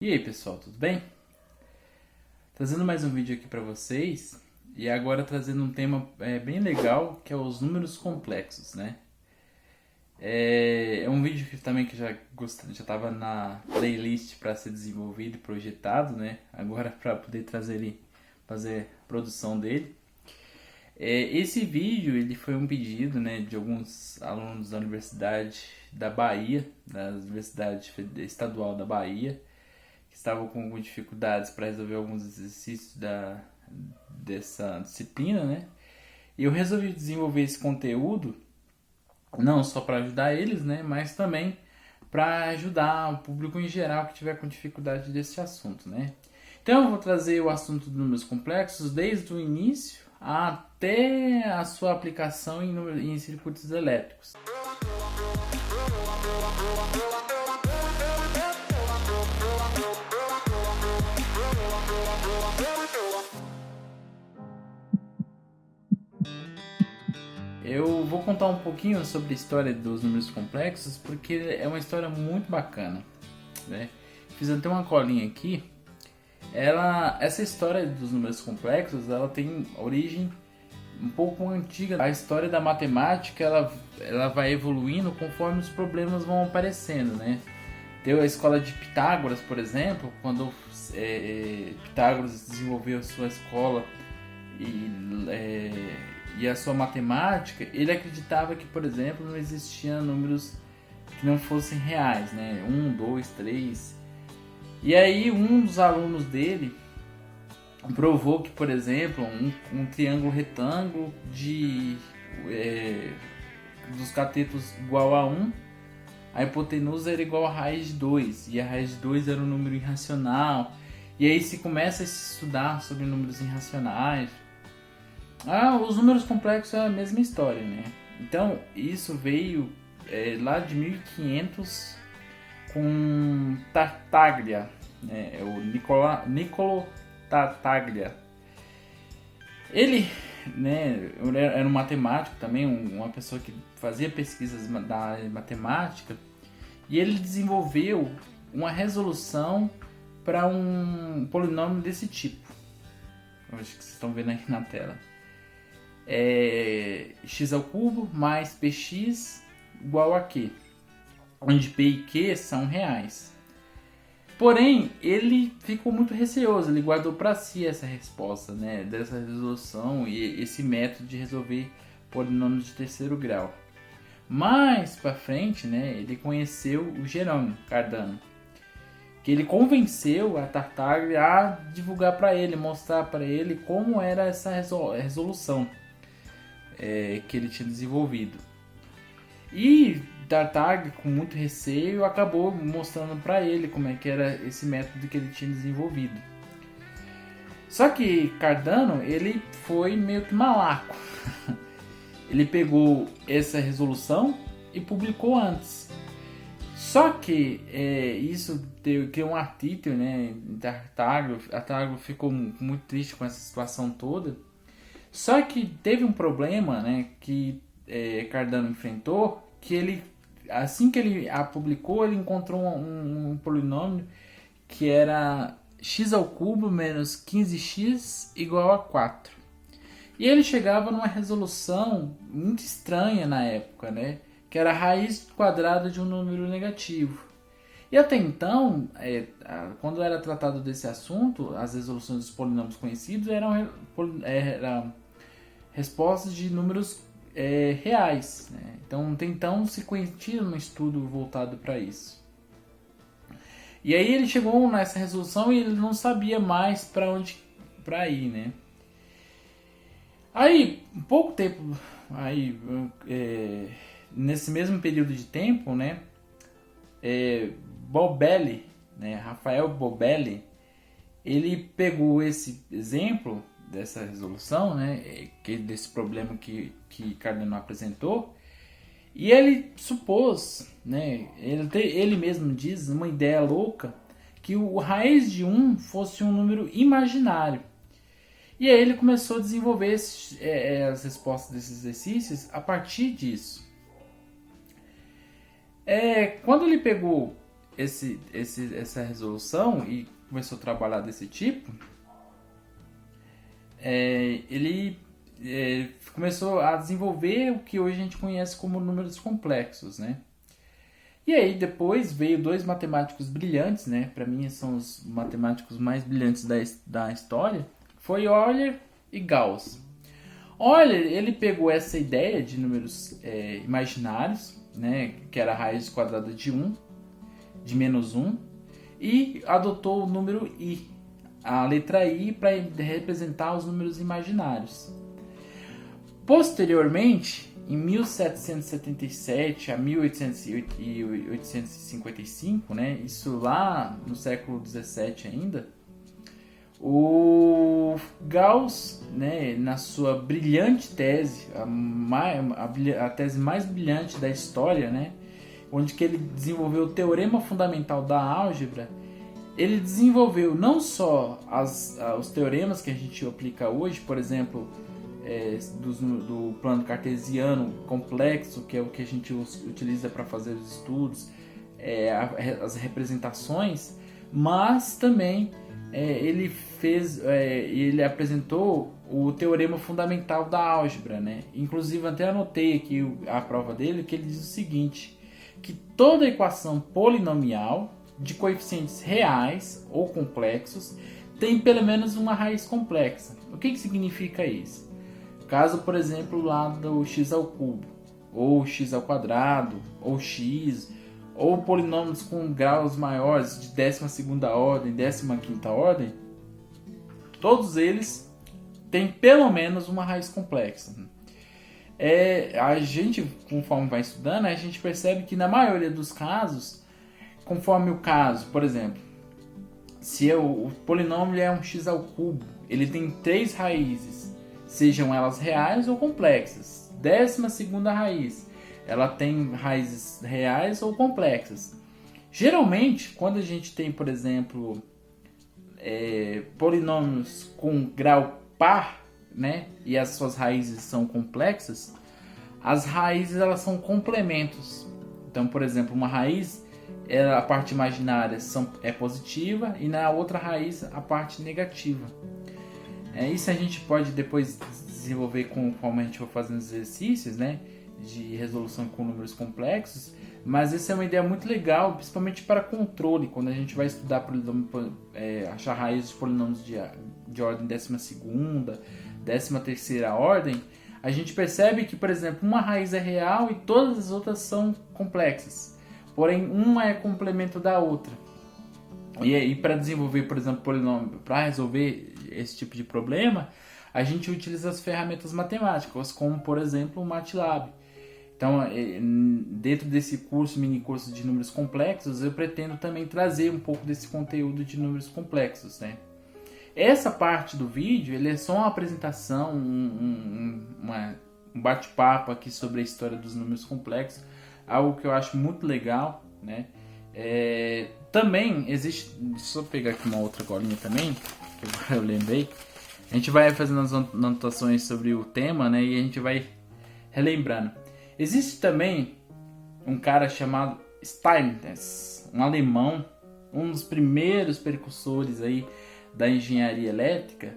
E aí pessoal, tudo bem? Trazendo mais um vídeo aqui para vocês e agora trazendo um tema bem legal que é os números complexos, né? É um vídeo que também que já estava na playlist para ser desenvolvido e projetado, né? Agora para poder trazer ele, fazer a produção dele. Esse vídeo ele foi um pedido, né, de alguns alunos da Universidade da Bahia, da Universidade Estadual da Bahia, que estavam com dificuldades para resolver alguns exercícios dessa disciplina, né? E eu resolvi desenvolver esse conteúdo não só para ajudar eles, né, mas também para ajudar o público em geral que tiver com dificuldade desse assunto, né? Então eu vou trazer o assunto dos números complexos desde o início até a sua aplicação em circuitos elétricos. Eu vou contar um pouquinho sobre a história dos números complexos porque é uma história muito bacana, né? Fiz até uma colinha aqui. Essa história dos números complexos, ela tem origem um pouco antiga. A história da matemática, ela vai evoluindo conforme os problemas vão aparecendo, né? Tem a escola de Pitágoras, por exemplo, quando Pitágoras desenvolveu a sua escola e a sua matemática, ele acreditava que, por exemplo, não existiam números que não fossem reais, né? 1, 2, 3. E aí um dos alunos dele provou que, por exemplo, um triângulo retângulo dos catetos igual a 1, a hipotenusa era igual a raiz de 2, e a raiz de 2 era um número irracional. E aí se começa a se estudar sobre números irracionais. Os números complexos é a mesma história, né? Então, isso veio lá de 1500 com Tartaglia, né? O Niccolo Tartaglia. Ele, né, era um matemático também, uma pessoa que fazia pesquisas da área de matemática, e ele desenvolveu uma resolução para um polinômio desse tipo. Eu acho que vocês estão vendo aqui na tela. X ao cubo mais px igual a q, onde p e q são reais. Porém, ele ficou muito receoso, ele guardou para si essa resposta, né, dessa resolução e esse método de resolver polinômios de terceiro grau. Mais para frente, né, ele conheceu o Jerônimo Cardano, que ele convenceu a Tartaglia a divulgar para ele, mostrar para ele como era essa resolução que ele tinha desenvolvido. E Tartaglia, com muito receio, acabou mostrando para ele como é que era esse método que ele tinha desenvolvido. Só que Cardano, ele foi meio que malaco. Ele pegou essa resolução e publicou antes. Só que isso criou um atrito, né, em Tartaglia. Tartaglia ficou muito triste com essa situação toda. Só que teve um problema, né, que Cardano enfrentou, que ele, assim que ele a publicou, ele encontrou um polinômio que era x ao cubo menos 15x igual a 4. E ele chegava numa resolução muito estranha na época, né, que era a raiz quadrada de um número negativo. E até então, quando era tratado desse assunto, as resoluções dos polinômios conhecidos eram respostas de números reais, né? Então se conhecia um estudo voltado para isso. E aí ele chegou nessa resolução e ele não sabia mais para ir, né? Aí, um pouco tempo, nesse mesmo período de tempo, né? Bobelli, né, Rafael Bobelli, ele pegou esse exemplo dessa resolução, né, desse problema que Cardano apresentou, e ele supôs, né, ele mesmo diz, uma ideia louca, que o raiz de 1 fosse um número imaginário. E aí ele começou a desenvolver as respostas desses exercícios a partir disso. Quando ele pegou essa resolução e começou a trabalhar desse tipo, ele começou a desenvolver o que hoje a gente conhece como números complexos, né? E aí depois veio dois matemáticos brilhantes, né? Para mim são os matemáticos mais brilhantes da história, foi Euler e Gauss. Euler, ele pegou essa ideia de números imaginários, né? Que era a raiz quadrada de 1, de menos 1, e adotou o número i, a letra i, para representar os números imaginários. Posteriormente, em 1777 a 1855, né, isso lá no século 17 ainda, o Gauss, né, na sua brilhante tese, a tese mais brilhante da história, né, onde que ele desenvolveu o teorema fundamental da álgebra, ele desenvolveu não só os teoremas que a gente aplica hoje, por exemplo, do plano cartesiano complexo, que é o que a gente utiliza para fazer os estudos, as representações, mas também ele apresentou o teorema fundamental da álgebra, né? Inclusive até anotei aqui a prova dele, que ele diz o seguinte, que toda equação polinomial de coeficientes reais ou complexos tem pelo menos uma raiz complexa. O que significa isso? Caso, por exemplo, lá do x ao cubo, ou x ao quadrado, ou x, ou polinômios com graus maiores de 12ª ordem, 15ª ordem, todos eles têm pelo menos uma raiz complexa. A gente, conforme vai estudando, a gente percebe que na maioria dos casos, conforme o caso, por exemplo, se o polinômio é um x ao cubo, ele tem 3 raízes, sejam elas reais ou complexas. 12ª raiz, ela tem raízes reais ou complexas. Geralmente, quando a gente tem, por exemplo, polinômios com grau par, né, e as suas raízes são complexas, as raízes elas são complementos. Então, por exemplo, uma raiz, a parte imaginária é positiva e na outra raiz a parte negativa. Isso a gente pode depois desenvolver conforme a gente for fazendo exercícios, né, de resolução com números complexos, mas essa é uma ideia muito legal, principalmente para controle, quando a gente vai estudar achar raízes de polinômios de ordem 12ª, 13ª ordem, a gente percebe que, por exemplo, uma raiz é real e todas as outras são complexas, porém uma é complemento da outra. E aí, para desenvolver, por exemplo, polinômio, para resolver esse tipo de problema, a gente utiliza as ferramentas matemáticas, como, por exemplo, o MATLAB. Então, dentro desse mini curso de números complexos, eu pretendo também trazer um pouco desse conteúdo de números complexos, né? Essa parte do vídeo, ele é só uma apresentação, um bate-papo aqui sobre a história dos números complexos, algo que eu acho muito legal, né? Também existe, deixa eu pegar aqui uma outra colinha também, que eu lembrei. A gente vai fazendo as anotações sobre o tema, né? E a gente vai relembrando. Existe também um cara chamado Steinmetz, um alemão, um dos primeiros precursores aí da engenharia elétrica,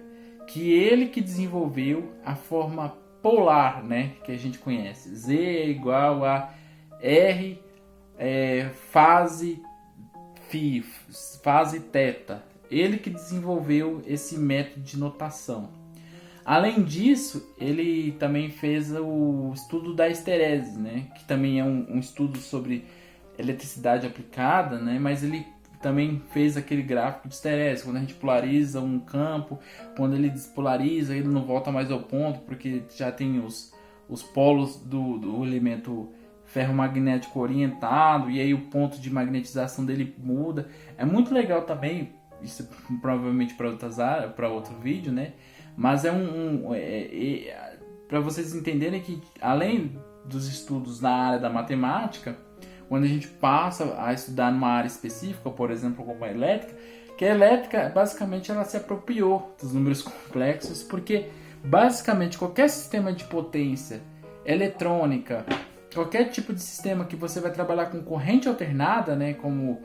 que ele que desenvolveu a forma polar, né, que a gente conhece. Z é igual a R fase θ. Ele que desenvolveu esse método de notação. Além disso, ele também fez o estudo da esterese, né? Que também é um estudo sobre eletricidade aplicada, né? Mas ele também fez aquele gráfico de esterese, quando a gente polariza um campo, quando ele despolariza, ele não volta mais ao ponto, porque já tem os polos do elemento ferromagnético orientado, e aí o ponto de magnetização dele muda. É muito legal também, isso provavelmente para outro vídeo, né? Mas para vocês entenderem que, além dos estudos na área da matemática, quando a gente passa a estudar numa área específica, por exemplo, como a elétrica, que a elétrica, basicamente, ela se apropriou dos números complexos, porque, basicamente, qualquer sistema de potência eletrônica, qualquer tipo de sistema que você vai trabalhar com corrente alternada, né, como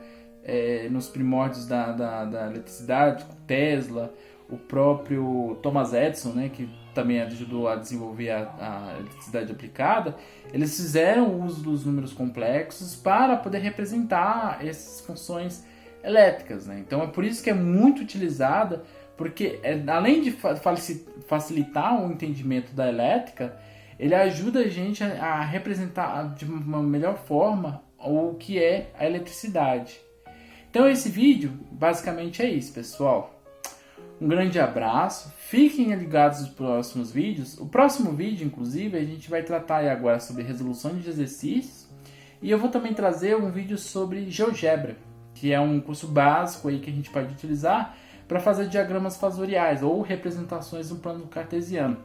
nos primórdios da eletricidade, Tesla, o próprio Thomas Edison, né, que também ajudou a desenvolver a eletricidade aplicada, eles fizeram uso dos números complexos para poder representar essas funções elétricas, né? Então é por isso que é muito utilizada, porque além de facilitar o entendimento da elétrica, ele ajuda a gente a representar de uma melhor forma o que é a eletricidade. Então esse vídeo basicamente é isso, pessoal. Um grande abraço, fiquem ligados nos próximos vídeos. O próximo vídeo, inclusive, a gente vai tratar agora sobre resolução de exercícios. E eu vou também trazer um vídeo sobre GeoGebra, que é um curso básico aí que a gente pode utilizar para fazer diagramas fasoriais ou representações no plano cartesiano.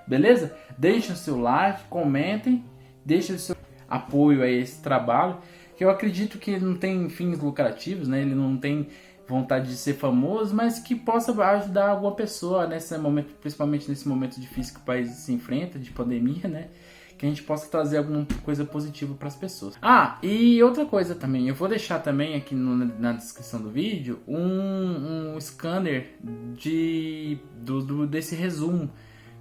Beleza? Deixem o seu like, comentem, deixem o seu apoio a esse trabalho, que eu acredito que ele não tem fins lucrativos, né? Ele não tem vontade de ser famoso, mas que possa ajudar alguma pessoa nesse momento, principalmente nesse momento difícil que o país se enfrenta, de pandemia, né? Que a gente possa trazer alguma coisa positiva para as pessoas. Ah, e outra coisa também, eu vou deixar também aqui na descrição do vídeo um scanner desse resumo,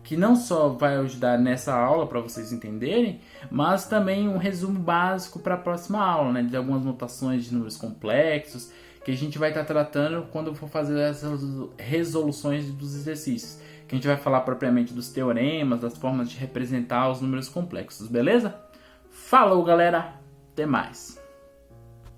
que não só vai ajudar nessa aula para vocês entenderem, mas também um resumo básico para a próxima aula, né? De algumas notações de números complexos, que a gente vai estar tratando quando eu for fazer essas resoluções dos exercícios. Que a gente vai falar propriamente dos teoremas, das formas de representar os números complexos, beleza? Falou, galera! Até mais!